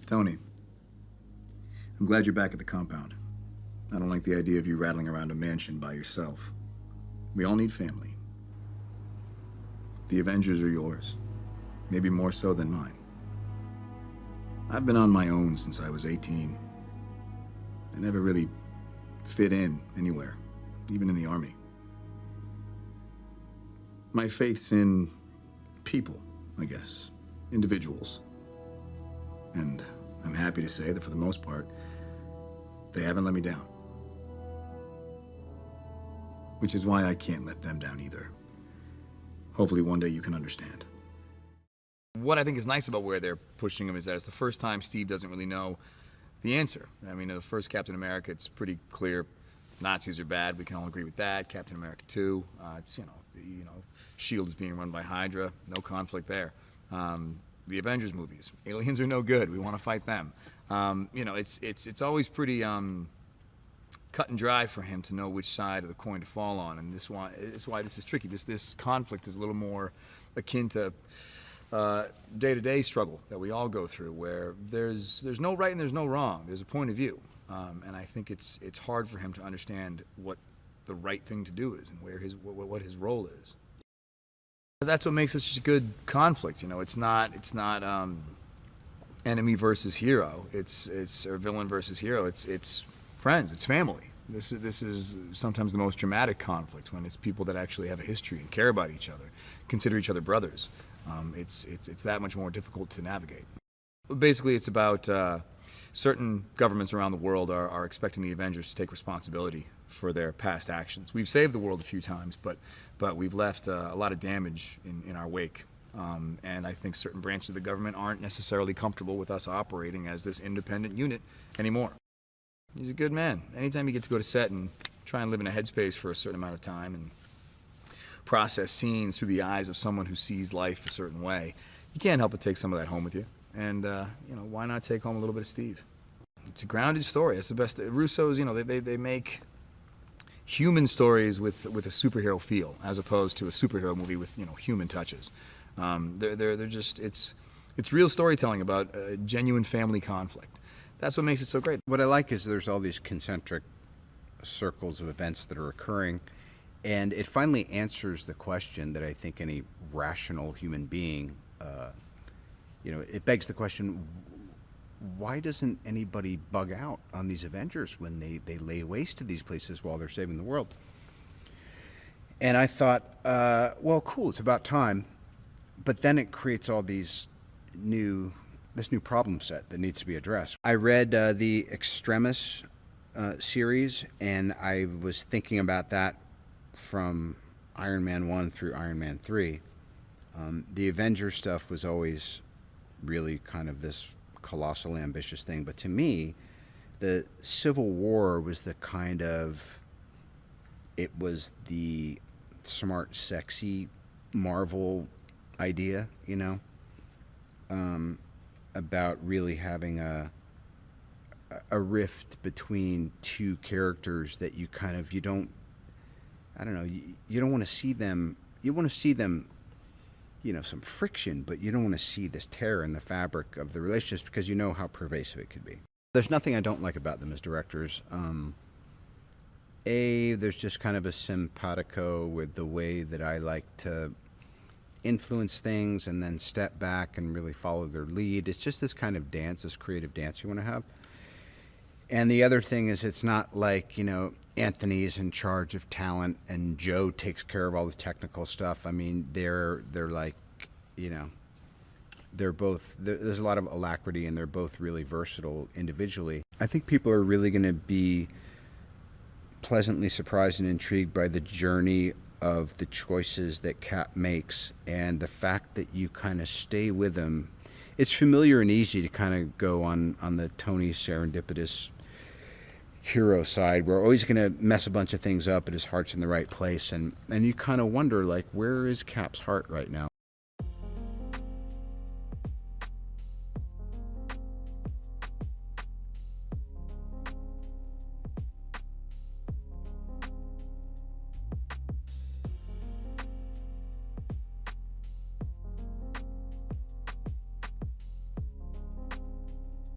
Tony, I'm glad you're back at the compound. I don't like the idea of you rattling around a mansion by yourself. We all need family. The Avengers are yours, maybe more so than mine. I've been on my own since I was 18. I never really fit in anywhere, even in the army. My faith's in people, I guess, individuals. And I'm happy to say that for the most part, they haven't let me down. Which is why I can't let them down either. Hopefully one day you can understand. What I think is nice about where they're pushing him is that it's the first time Steve doesn't really know the answer. I mean, the first Captain America, it's pretty clear Nazis are bad. We can all agree with that. Captain America 2, it's, S.H.I.E.L.D. is being run by Hydra. No conflict there. The Avengers movies, aliens are no good. We want to fight them. It's always pretty cut and dry for him to know which side of the coin to fall on, and this is why this is tricky. This conflict is a little more akin to day-to-day struggle that we all go through, where there's no right and there's no wrong. There's a point of view, and I think it's hard for him to understand what the right thing to do is and what his role is. That's what makes it such a good conflict. It's not enemy versus hero. It's or villain versus hero. It's friends. It's family. This is sometimes the most dramatic conflict, when it's people that actually have a history and care about each other, consider each other brothers. It's that much more difficult to navigate. Basically, it's about certain governments around the world are expecting the Avengers to take responsibility for their past actions. We've saved the world a few times, but we've left a lot of damage in our wake. And I think certain branches of the government aren't necessarily comfortable with us operating as this independent unit anymore. He's a good man. Anytime you get to go to set and try and live in a headspace for a certain amount of time and process scenes through the eyes of someone who sees life a certain way, you can't help but take some of that home with you. And why not take home a little bit of Steve? It's a grounded story. It's the best. Russos, they make human stories with a superhero feel, as opposed to a superhero movie with human touches. They're just it's real storytelling about a genuine family conflict. That's what makes it so great. What I like is there's all these concentric circles of events that are occurring, and it finally answers the question that I think any rational human being, it begs the question, why doesn't anybody bug out on these Avengers when they lay waste to these places while they're saving the world? And I thought, well, cool, it's about time. But then it creates all this new problem set that needs to be addressed. I read the Extremis series, and I was thinking about that from Iron Man 1 through Iron Man 3. The Avengers stuff was always really kind of this colossal ambitious thing, but to me, the Civil War was it was the smart, sexy Marvel idea, about really having a rift between two characters that you don't want to see them. You want to see them, some friction, but you don't want to see this tear in the fabric of the relationships, because you know how pervasive it could be. There's nothing I don't like about them as directors. There's just kind of a simpatico with the way that I like to influence things and then step back and really follow their lead. It's just this kind of dance, this creative dance you want to have. And the other thing is, it's not like, Anthony's in charge of talent and Joe takes care of all the technical stuff. I mean, they're like, they're both, there's a lot of alacrity, and they're both really versatile individually. I think people are really going to be pleasantly surprised and intrigued by the journey of the choices that Cap makes, and the fact that you kind of stay with him. It's familiar and easy to kind of go on the Tony serendipitous hero side. We're always going to mess a bunch of things up, but his heart's in the right place, and you kind of wonder, like, where is Cap's heart right now?